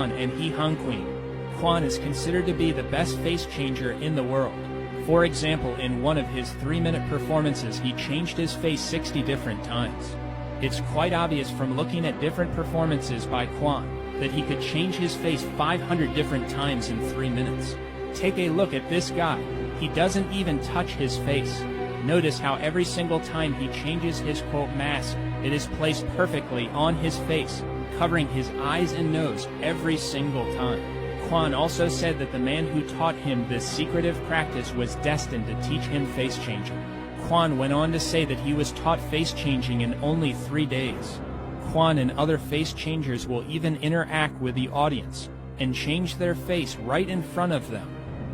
and He Hung Queen. Kwon is considered to be the best face changer in the world. For example, in one of his 3-minute performances he changed his face 60 different times. It's quite obvious from looking at different performances by Kwon that he could change his face 500 different times in 3 minutes. Take a look at this guy. He doesn't even touch his face. Notice how every single time he changes his quote mask, it is placed perfectly on his face, covering his eyes and nose every single time. Kwon also said that the man who taught him this secretive practice was destined to teach him face changing. Kwon went on to say that he was taught face changing in only 3 days. Kwon and other face changers will even interact with the audience and change their face right in front of them.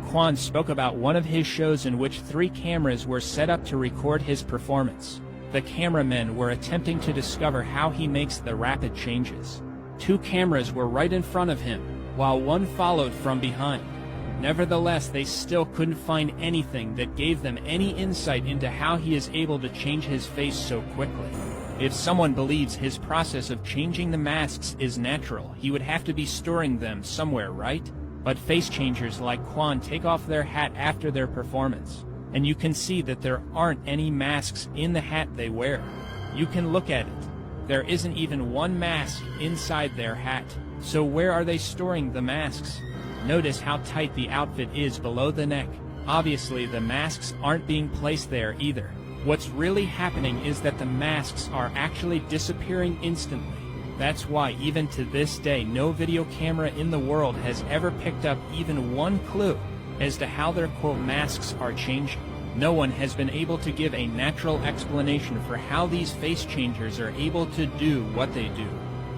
Kwon spoke about one of his shows in which 3 cameras were set up to record his performance. The cameramen were attempting to discover how he makes the rapid changes. 2 cameras were right in front of him, while 1 followed from behind. Nevertheless, they still couldn't find anything that gave them any insight into how he is able to change his face so quickly. If someone believes his process of changing the masks is natural, he would have to be storing them somewhere, right? But face changers like Kwon take off their hat after their performance, and you can see that there aren't any masks in the hat they wear. You can look at it. There isn't even one mask inside their hat. So where are they storing the masks? Notice how tight the outfit is below the neck. Obviously, the masks aren't being placed there either. What's really happening is that the masks are actually disappearing instantly. That's why even to this day, no video camera in the world has ever picked up even one clue as to how their quote masks are changing. No one has been able to give a natural explanation for how these face changers are able to do what they do.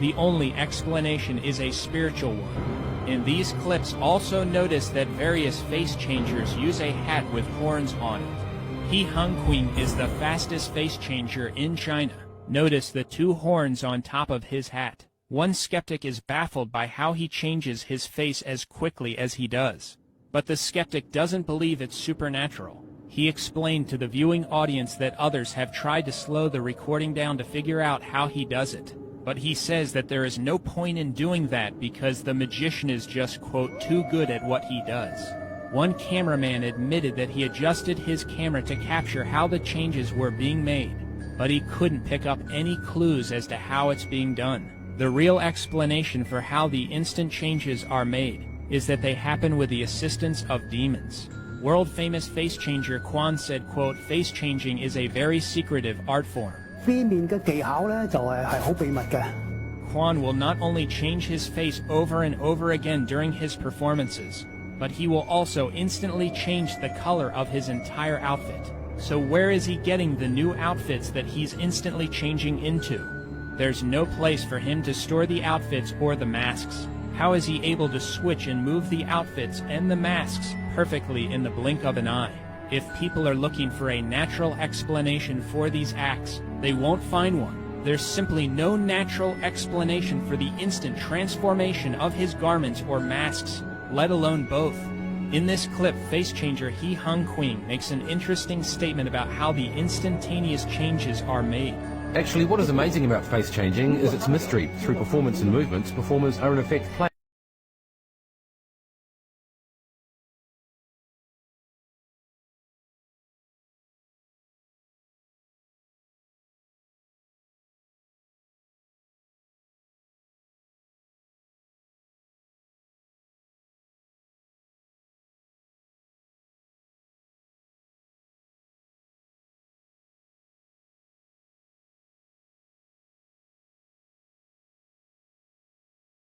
The only explanation is a spiritual one. In these clips, also notice that various face changers use a hat with horns on it. He Hung Queen is the fastest face changer in China. Notice the 2 horns on top of his hat. One skeptic is baffled by how he changes his face as quickly as he does. But the skeptic doesn't believe it's supernatural. He explained to the viewing audience that others have tried to slow the recording down to figure out how he does it. But he says that there is no point in doing that because the magician is just, quote, too good at what he does. One cameraman admitted that he adjusted his camera to capture how the changes were being made, but he couldn't pick up any clues as to how it's being done. The real explanation for how the instant changes are made is that they happen with the assistance of demons. World-famous face changer Kwon said, quote, face changing is a very secretive art form. Kwon will not only change his face over and over again during his performances, but he will also instantly change the color of his entire outfit. So where is he getting the new outfits that he's instantly changing into? There's no place for him to store the outfits or the masks. How is he able to switch and move the outfits and the masks perfectly in the blink of an eye? If people are looking for a natural explanation for these acts, they won't find one. There's simply no natural explanation for the instant transformation of his garments or masks, let alone both. In this clip, face changer He Hung Queen makes an interesting statement about how the instantaneous changes are made. Actually, what is amazing about face changing is its mystery. Through performance and movements, performers are in effect playing